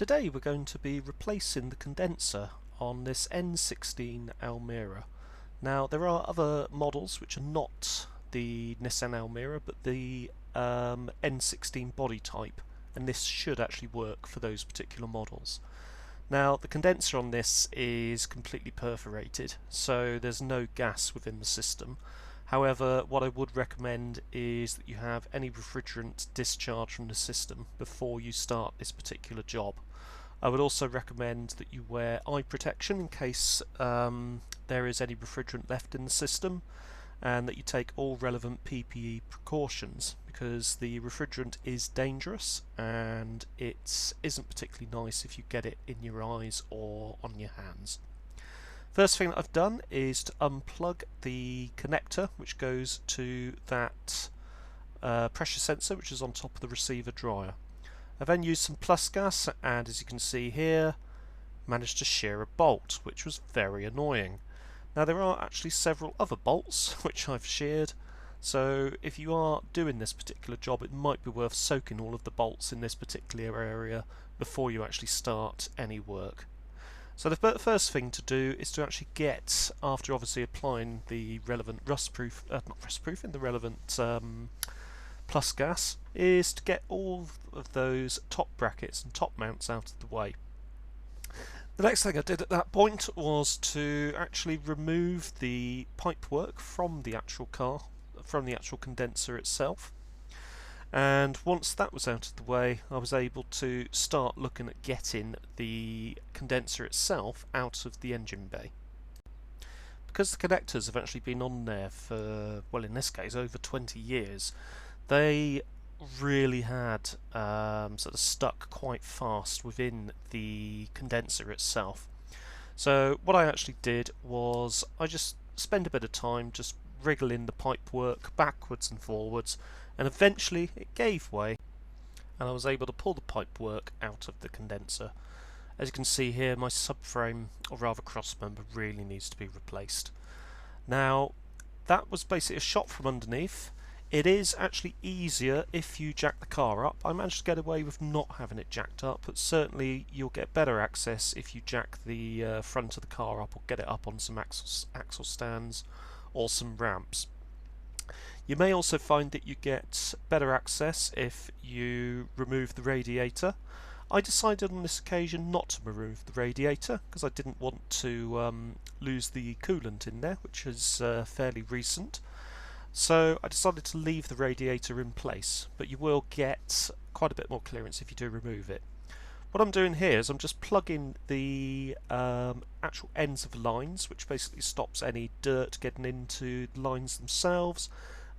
Today we're going to be replacing the condenser on this N16 Almera. Now there are other models which are not the Nissan Almera but the N16 body type, and this should actually work for those particular models. Now the condenser on this is completely perforated, so there's no gas within the system. However, what I would recommend is that you have any refrigerant discharge from the system before you start this particular job. I would also recommend that you wear eye protection in case there is any refrigerant left in the system, and that you take all relevant PPE precautions, because the refrigerant is dangerous and it isn't particularly nice if you get it in your eyes or on your hands. First thing that I've done is to unplug the connector which goes to that pressure sensor which is on top of the receiver dryer. I then used some plus gas, and as you can see here, managed to shear a bolt, which was very annoying. Now there are actually several other bolts which I've sheared, so if you are doing this particular job it might be worth soaking all of the bolts in this particular area before you actually start any work. So the first thing to do is to actually get, after obviously applying the relevant the relevant plus gas, is to get all of those top brackets and top mounts out of the way. The next thing I did at that point was to actually remove the pipework from the actual car, from the actual condenser itself. And once that was out of the way, I was able to start looking at getting the condenser itself out of the engine bay. Because the connectors have actually been on there for, well, in this case over 20 years, they really had sort of stuck quite fast within the condenser itself. So what I actually did was I just spent a bit of time just wriggling the pipework backwards and forwards, and eventually it gave way and I was able to pull the pipework out of the condenser. As you can see here, my subframe, or rather crossmember, really needs to be replaced. Now that was basically a shot from underneath. It is actually easier if you jack the car up. I managed to get away with not having it jacked up, but certainly you'll get better access if you jack the front of the car up or get it up on some axle stands or some ramps. You may also find that you get better access if you remove the radiator. I decided on this occasion not to remove the radiator because I didn't want to lose the coolant in there, which is fairly recent. So I decided to leave the radiator in place, but you will get quite a bit more clearance if you do remove it. What I'm doing here is I'm just plugging the actual ends of the lines, which basically stops any dirt getting into the lines themselves,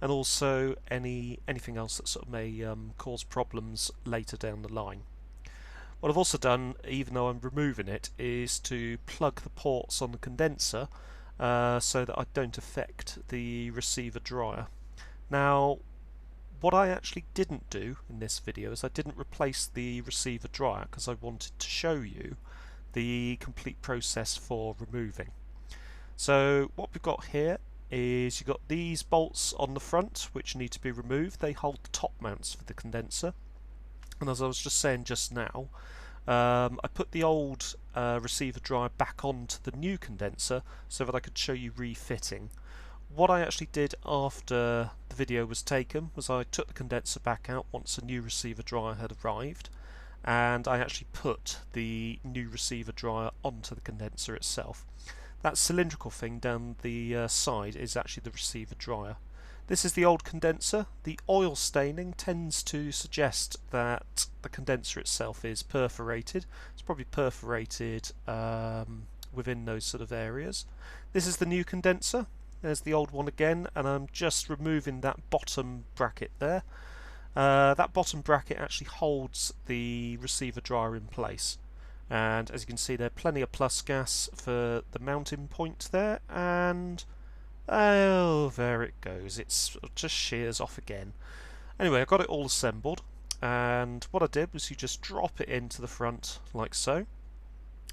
and also anything else that sort of may cause problems later down the line. What I've also done, even though I'm removing it, is to plug the ports on the condenser so that I don't affect the receiver dryer. Now what I actually didn't do in this video is I didn't replace the receiver dryer because I wanted to show you the complete process for removing. So what we've got here is you've got these bolts on the front which need to be removed. They hold the top mounts for the condenser, and as I was just saying just now, I put the old receiver dryer back onto the new condenser so that I could show you refitting. What I actually did after the video was taken was I took the condenser back out once a new receiver dryer had arrived, and I actually put the new receiver dryer onto the condenser itself. That cylindrical thing down the side is actually the receiver dryer. This is the old condenser. The oil staining tends to suggest that the condenser itself is perforated. It's probably perforated within those sort of areas. This is the new condenser. There's the old one again, and I'm just removing that bottom bracket there. That bottom bracket actually holds the receiver dryer in place. And as you can see, there's plenty of plus gas for the mounting point there, and oh, there it goes. It just shears off again. Anyway, I got it all assembled, and what I did was you just drop it into the front like so.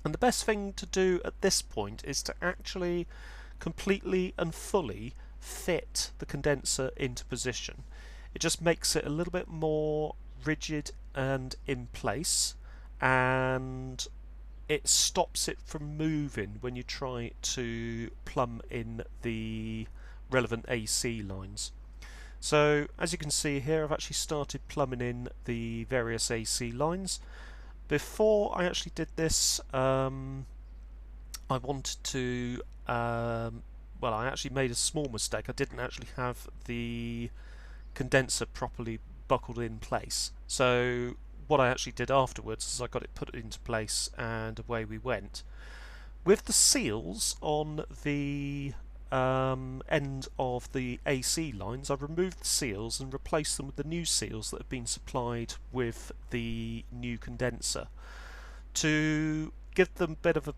And the best thing to do at this point is to actually completely and fully fit the condenser into position. It just makes it a little bit more rigid and in place, and it stops it from moving when you try to plumb in the relevant AC lines. So as you can see here, I've actually started plumbing in the various AC lines. Before I actually did this, I wanted to well, I actually made a small mistake. I didn't actually have the condenser properly buckled in place. So what I actually did afterwards is I got it put into place and away we went. With the seals on the end of the AC lines, I've removed the seals and replaced them with the new seals that have been supplied with the new condenser to give them a bit of a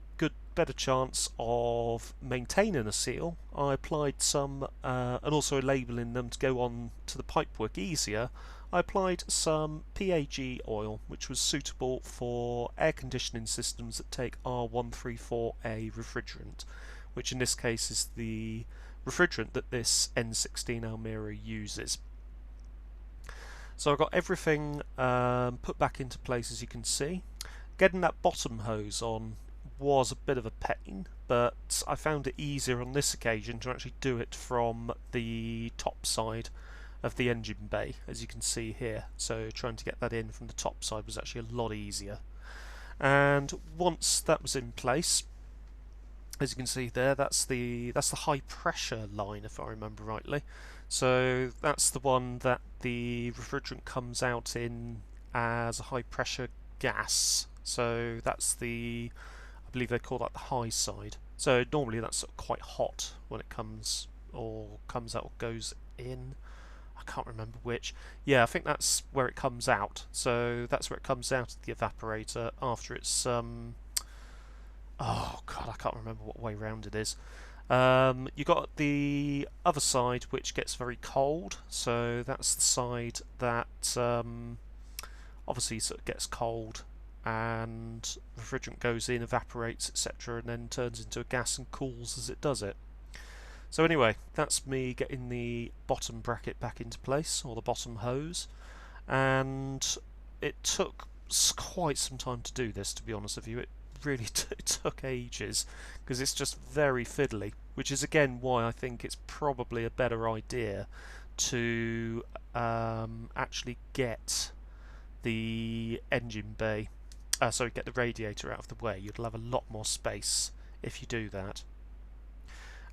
better chance of maintaining a seal. I applied some and also labelling them to go on to the pipework easier. I applied some PAG oil, which was suitable for air conditioning systems that take R134A refrigerant, which in this case is the refrigerant that this N16 Almera uses. So I've got everything put back into place, as you can see. Getting that bottom hose on was a bit of a pain, but I found it easier on this occasion to actually do it from the top side of the engine bay, as you can see here. So trying to get that in from the top side was actually a lot easier. And once that was in place, as you can see there, that's the high pressure line, if I remember rightly. So that's the one that the refrigerant comes out in as a high pressure gas. So that's the, I believe they call that the high side. So normally that's sort of quite hot when it comes out or goes in. I can't remember which. Yeah, I think that's where it comes out. So that's where it comes out of the evaporator after it's oh god, I can't remember what way round it is. You got the other side which gets very cold. So that's the side that obviously sort of gets cold, and refrigerant goes in, evaporates, etc., and then turns into a gas and cools as it does it. So anyway, that's me getting the bottom bracket back into place, or the bottom hose, and it took quite some time to do this, to be honest with you. It really took ages, because it's just very fiddly, which is again why I think it's probably a better idea to actually get the engine bay, get the radiator out of the way. You'll have a lot more space if you do that.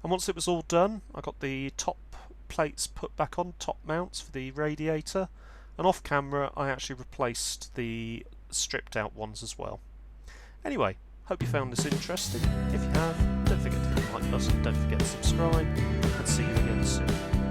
And once it was all done, I got the top plates put back on, top mounts for the radiator, and off camera I actually replaced the stripped out ones as well. Anyway, hope you found this interesting. If you have, don't forget to hit the like button, don't forget to subscribe, and see you again soon.